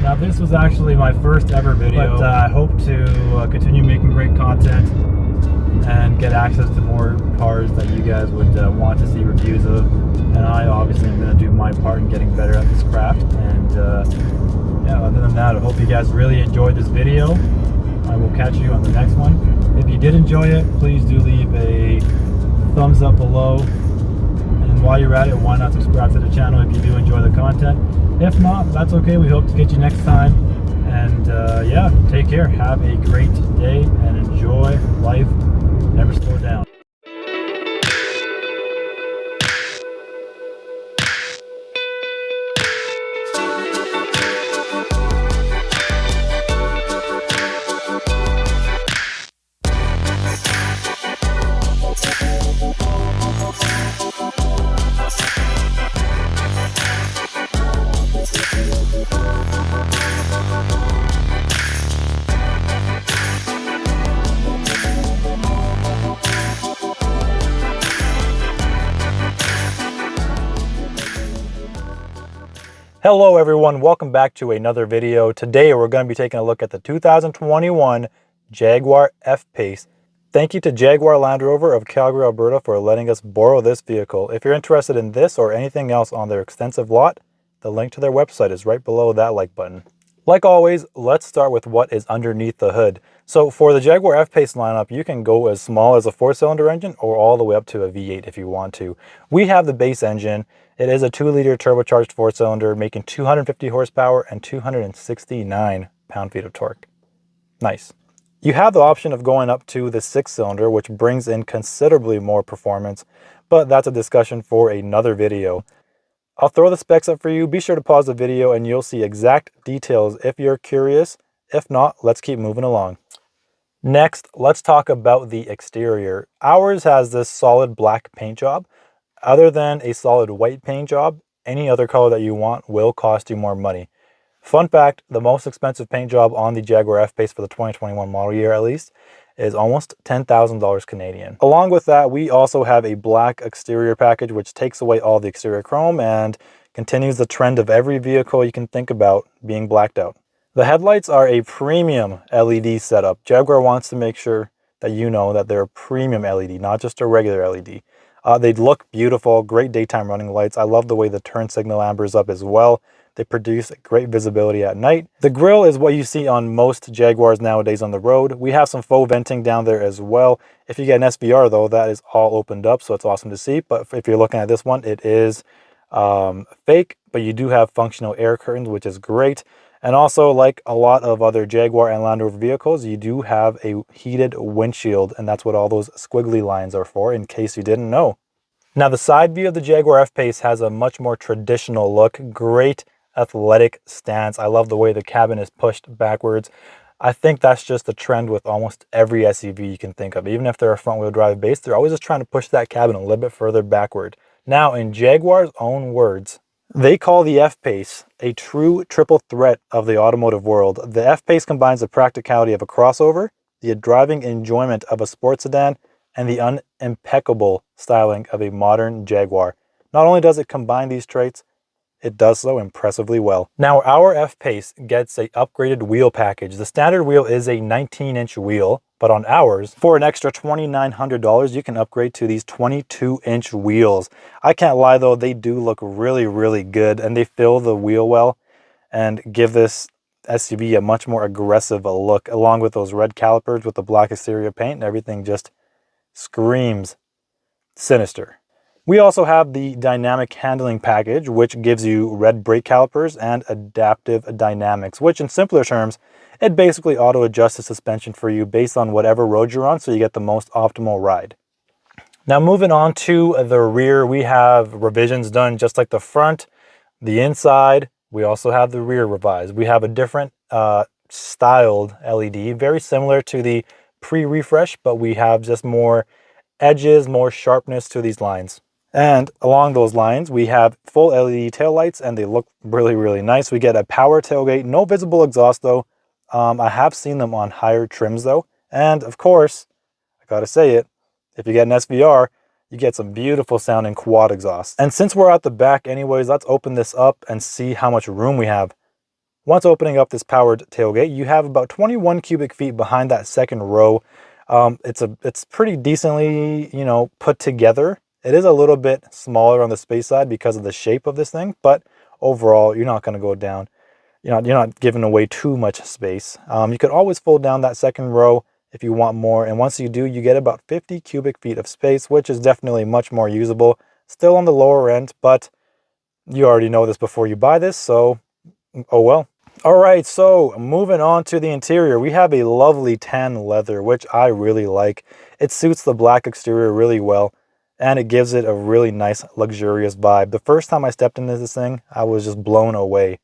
Now this was actually my first ever video, but I hope to continue making great content and get access to more cars that you guys would want to see reviews of. And I obviously am going to do my part in getting better at this craft. And yeah, other than that, I hope you guys really enjoyed this video. I will catch you on the next one. If you did enjoy it, please do leave a thumbs up below. And while you're at it, why not subscribe to the channel if you do enjoy the content. If not, that's okay. We hope to get you next time. And yeah, take care. Have a great day and enjoy life. Never slow down. Hello everyone, welcome back to another video. Today we're going to be taking a look at the 2021 Jaguar F-Pace. Thank you to Jaguar Land Rover of Calgary, Alberta for letting us borrow this vehicle. If you're interested in this or anything else on their extensive lot, the link to their website is right below that like button. Like always, let's start with what is underneath the hood. So for the Jaguar F-Pace lineup, you can go as small as a 4-cylinder engine or all the way up to a V8 if you want to. We have the base engine. It is a 2-liter turbocharged 4-cylinder, making 250 horsepower and 269 pound-feet of torque. Nice. You have the option of going up to the 6-cylinder, which brings in considerably more performance, but that's a discussion for another video. I'll throw the specs up for you. Be sure to pause the video and you'll see exact details if you're curious. If not, let's keep moving along. Next, let's talk about the exterior. Ours has this solid black paint job. Other than a solid white paint job, any other color that you want will cost you more money. Fun fact, the most expensive paint job on the Jaguar F-Pace for the 2021 model year at least is almost $10,000 Canadian. Along with that, we also have a black exterior package which takes away all the exterior chrome and continues the trend of every vehicle you can think about being blacked out. The headlights are a premium LED setup. Jaguar wants to make sure that you know that they're a premium LED, not just a regular LED. They look beautiful, great daytime running lights. I love the way the turn signal ambers up as well. They produce great visibility at night. The grille is what you see on most Jaguars nowadays on the road. We have some faux venting down there as well. If you get an SVR though, that is all opened up, so it's awesome to see. But if you're looking at this one, it is fake, but you do have functional air curtains, which is great. And also, like a lot of other Jaguar and Land Rover vehicles, you do have a heated windshield, and that's what all those squiggly lines are for, in case you didn't know. Now, the side view of the Jaguar F-Pace has a much more traditional look. Great athletic stance. I love the way the cabin is pushed backwards. I think that's just the trend with almost every SUV you can think of. Even if they're a front-wheel drive base, they're always just trying to push that cabin a little bit further backward. Now, in Jaguar's own words, they call the F-Pace a true triple threat of the automotive world. The F-Pace combines the practicality of a crossover, the driving enjoyment of a sports sedan, and the impeccable styling of a modern Jaguar. Not only does it combine these traits, it does so impressively well. Now, our F-Pace gets a upgraded wheel package. The standard wheel is a 19-inch wheel, but on ours, for an extra $2,900, you can upgrade to these 22-inch wheels. I can't lie though, they do look really, really good, and they fill the wheel well and give this SUV a much more aggressive look, along with those red calipers with the black exterior paint, and everything just screams sinister. We also have the dynamic handling package, which gives you red brake calipers and adaptive dynamics, which in simpler terms, it basically auto adjusts the suspension for you based on whatever road you're on, so you get the most optimal ride. Now, moving on to the rear, we have revisions done just like the front. The inside, we also have the rear revised. We have a different styled LED, very similar to the pre-refresh, but we have just more edges, more sharpness to these lines. And along those lines, we have full LED taillights, and they look really, really nice. We get a power tailgate, no visible exhaust though. I have seen them on higher trims though. And of course, I gotta say it, if you get an SVR, you get some beautiful sounding quad exhaust. And since we're at the back anyways, let's open this up and see how much room we have. Once opening up this powered tailgate, you have about 21 cubic feet behind that second row. It's pretty decently, put together. It is a little bit smaller on the space side because of the shape of this thing, but overall, you're not going to go down. You're not giving away too much space. You could always fold down that second row if you want more, and once you do, you get about 50 cubic feet of space, which is definitely much more usable. Still on the lower end, but you already know this before you buy this, so oh well. All right, so moving on to the interior, we have a lovely tan leather, which I really like. It suits the black exterior really well, and it gives it a really nice, luxurious vibe. The first time I stepped into this thing, I was just blown away.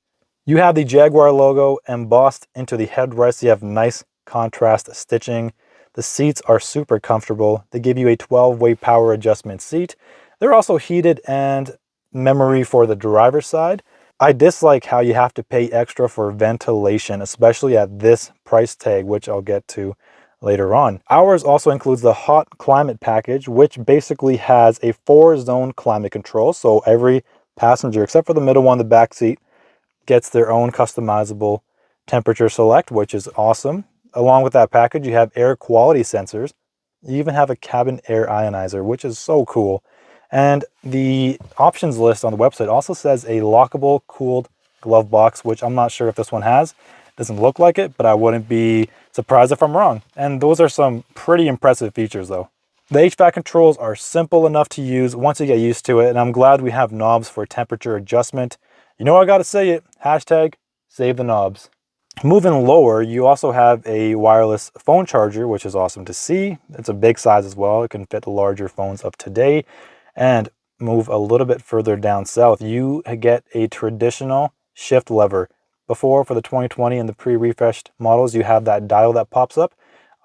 You have the Jaguar logo embossed into the headrest. You have nice contrast stitching. The seats are super comfortable. They give you a 12-way power adjustment seat. They're also heated and memory for the driver's side. I dislike how you have to pay extra for ventilation, especially at this price tag, which I'll get to later on. Ours also includes the hot climate package, which basically has a 4-zone climate control. So every passenger, except for the middle one, the back seat, gets their own customizable temperature select, which is awesome. Along with that package, you have air quality sensors. You even have a cabin air ionizer, which is so cool. And the options list on the website also says a lockable cooled glove box, which I'm not sure if this one has. It doesn't look like it, but I wouldn't be surprised if I'm wrong. And those are some pretty impressive features though. The HVAC controls are simple enough to use once you get used to it, and I'm glad we have knobs for temperature adjustment. You know I gotta say it, hashtag save the knobs. Moving lower, you also have a wireless phone charger, which is awesome to see. It's a big size as well. It can fit the larger phones of today. And move a little bit further down south, you get a traditional shift lever. Before, for the 2020 and the pre-refreshed models, you have that dial that pops up.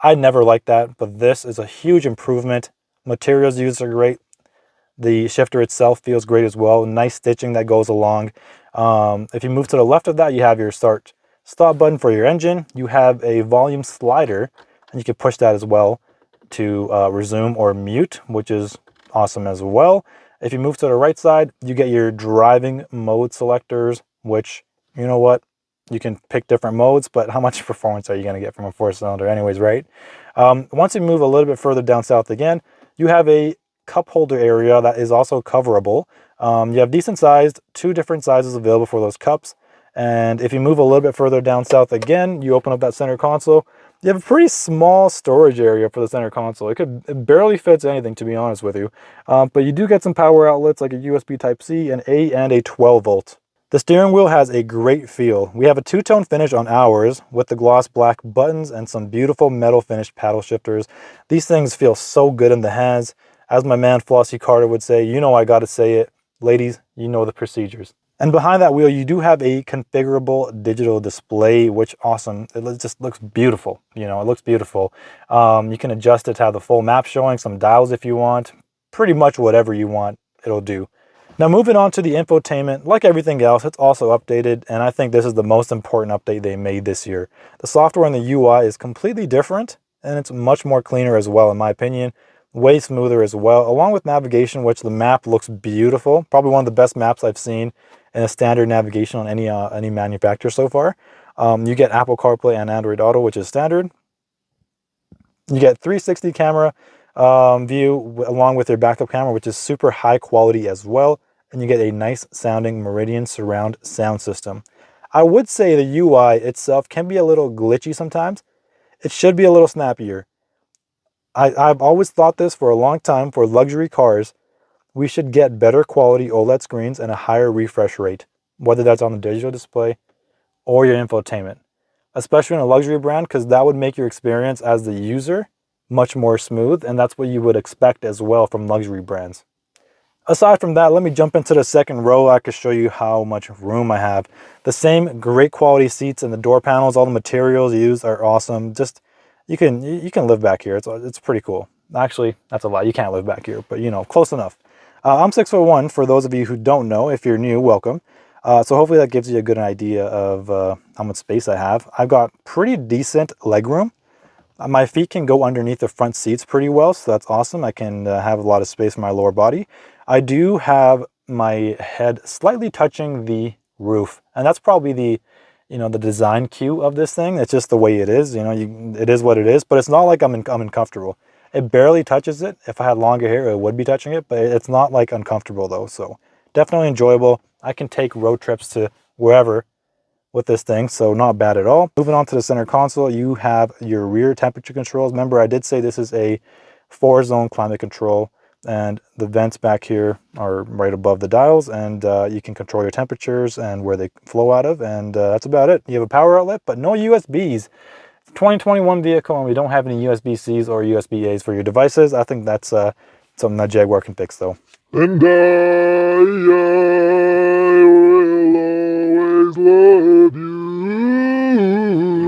I never liked that, but this is a huge improvement. Materials used are great. The shifter itself feels great as well. Nice stitching that goes along. If you move to the left of that, you have your stop button for your engine. You have a volume slider, and you can push that as well to resume or mute, which is awesome as well. If you move to the right side, you get your driving mode selectors, which, you know what, you can pick different modes, but how much performance are you going to get from a 4-cylinder anyways, right? Once you move a little bit further down south again, you have a cup holder area that is also coverable. You have decent sized, 2 different sizes available for those cups. And if you move a little bit further down south again, you open up that center console. You have a pretty small storage area for the center console. It barely fits anything, to be honest with you. But you do get some power outlets like a USB Type-C, an 8, and a 12 volt. The steering wheel has a great feel. We have a 2-tone finish on ours with the gloss black buttons and some beautiful metal finished paddle shifters. These things feel so good in the hands. As my man Flossie Carter would say, you know I gotta say it. Ladies, you know the procedures. And behind that wheel, you do have a configurable digital display, which awesome. It just looks beautiful. It looks beautiful. You can adjust it to have the full map showing, some dials if you want. Pretty much whatever you want, it'll do. Now moving on to the infotainment, like everything else, it's also updated, and I think this is the most important update they made this year. The software and the UI is completely different, and it's much more cleaner as well, in my opinion. Way smoother as well, along with navigation, which the map looks beautiful. Probably one of the best maps I've seen in a standard navigation on any manufacturer so far. You get Apple CarPlay and Android Auto, which is standard. You get 360 camera view along with your backup camera, which is super high quality as well. And you get a nice sounding Meridian surround sound system. I would say the UI itself can be a little glitchy sometimes. It should be a little snappier. I've always thought this for a long time. For luxury cars, we should get better quality OLED screens and a higher refresh rate, whether that's on the digital display or your infotainment, especially in a luxury brand, because that would make your experience as the user much more smooth, and that's what you would expect as well from luxury brands. Aside from that, let me jump into the second row. I can show you how much room I have. The same great quality seats and the door panels, all the materials used are awesome. Just you can live back here. It's pretty cool. Actually, that's a lie. You can't live back here, but close enough. I'm 6'1", for those of you who don't know. If you're new, welcome. So hopefully that gives you a good idea of how much space I have. I've got pretty decent leg room. My feet can go underneath the front seats pretty well, so that's awesome. I can have a lot of space for my lower body. I do have my head slightly touching the roof, and that's probably the you know, the design cue of this thing. It's just the way it is, you know, it is what it is, but it's not like I'm uncomfortable. It barely touches it. If I had longer hair, it would be touching it, but it's not like uncomfortable though. So definitely enjoyable. I can take road trips to wherever with this thing, so not bad at all. Moving on to the center console, you have your rear temperature controls. Remember, I did say this is a 4-zone climate control, and the vents back here are right above the dials, and you can control your temperatures and where they flow out of, and that's about it. You have a power outlet, but no USBs. It's a 2021 vehicle, and we don't have any USB-Cs or USB-As for your devices. I think that's something that Jaguar can fix, though. And I will always love you.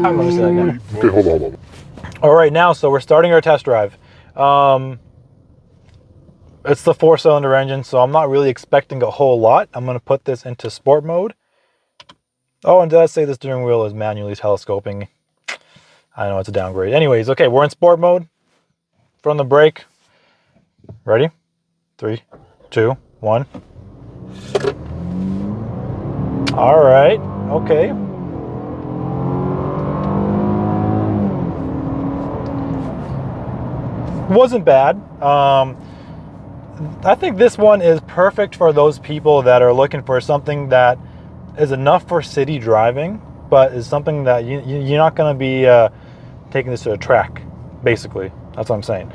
Let me say that again. Okay, hold on. All right, now, so we're starting our test drive. It's the 4-cylinder engine, so I'm not really expecting a whole lot. I'm going to put this into sport mode. Oh, and did I say the steering wheel is manually telescoping? I know it's a downgrade. Anyways, okay, we're in sport mode. From the brake. Ready? 3, 2, 1. All right, okay. Wasn't bad. I think this one is perfect for those people that are looking for something that is enough for city driving, but is something that you're not going to be taking this to a track, basically. That's what I'm saying.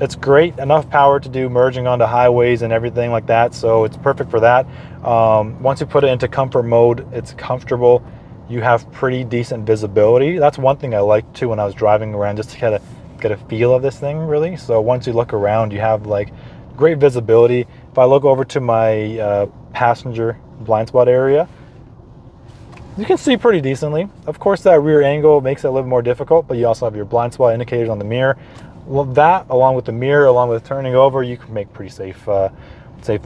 It's great, enough power to do merging onto highways and everything like that, so it's perfect for that. Once you put it into comfort mode, it's comfortable. You have pretty decent visibility. That's one thing I liked too when I was driving around, just to kind of get a feel of this thing, really. So once you look around, you have like great visibility. If I look over to my passenger blind spot area, you can see pretty decently. Of course, that rear angle makes it a little more difficult, but you also have your blind spot indicators on the mirror. Well, that, along with the mirror, along with turning over, you can make pretty safe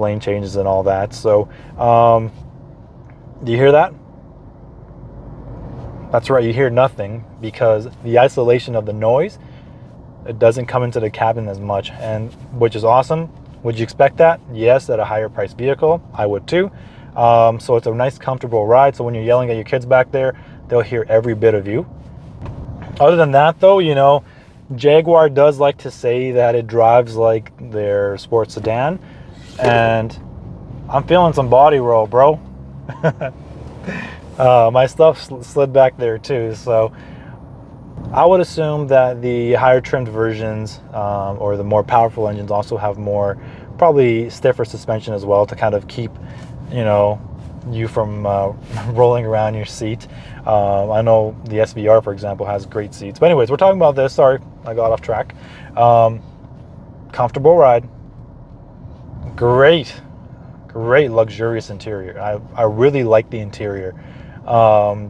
lane changes and all that. So, do you hear that? That's right, you hear nothing, because the isolation of the noise, it doesn't come into the cabin as much, and which is awesome. Would you expect that? Yes, at a higher priced vehicle, I would too. So it's a nice, comfortable ride. So when you're yelling at your kids back there, they'll hear every bit of you. Other than that, though, you know, Jaguar does like to say that it drives like their sports sedan, and I'm feeling some body roll, bro. My stuff slid back there too, so I would assume that the higher trimmed versions or the more powerful engines also have more, probably stiffer suspension as well, to kind of keep, you know, you from rolling around your seat. I know the SVR, for example, has great seats. But anyways, we're talking about this. Sorry, I got off track. Comfortable ride. Great luxurious interior. I really like the interior.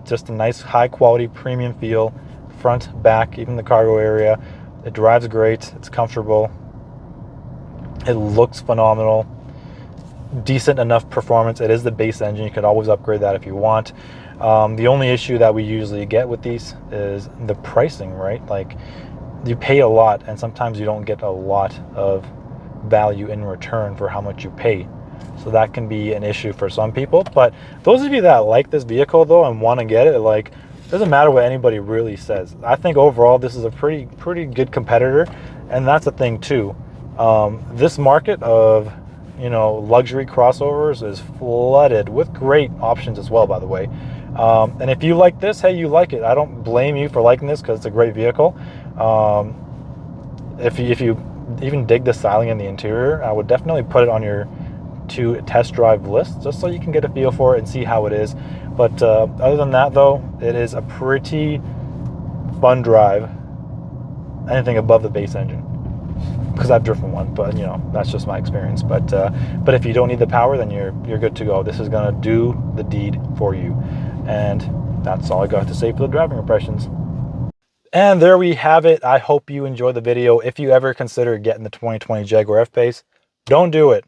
Just a nice high quality premium feel, front, back, even the cargo area. It drives great. It's comfortable. It looks phenomenal. Decent enough performance. It is the base engine. You could always upgrade that if you want. The only issue that we usually get with these is the pricing, right? Like, you pay a lot, and sometimes you don't get a lot of value in return for how much you pay. So that can be an issue for some people. But those of you that like this vehicle though and want to get it, like, doesn't matter what anybody really says. I think overall this is a pretty good competitor, and that's the thing too. This market of, you know, luxury crossovers is flooded with great options as well, by the way. And if you like this, hey, you like it. I don't blame you for liking this, because it's a great vehicle. If you even dig the styling in the interior, I would definitely put it on your to test drive list, just so you can get a feel for it and see how it is. But other than that though, it is a pretty fun drive, anything above the base engine, because I've driven one, but you know, that's just my experience. But if you don't need the power, then you're good to go. This is gonna do the deed for you. And that's all I got to say for the driving impressions. And there we have it. I hope you enjoyed the video. If you ever consider getting the 2020 Jaguar FPace, don't do it.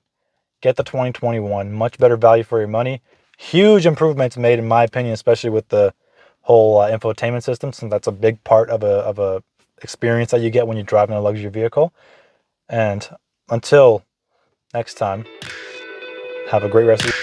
Get the 2021. Much better value for your money. Huge improvements made, in my opinion, especially with the whole infotainment system, since that's a big part of a experience that you get when you're driving a luxury vehicle. And until next time, have a great rest of your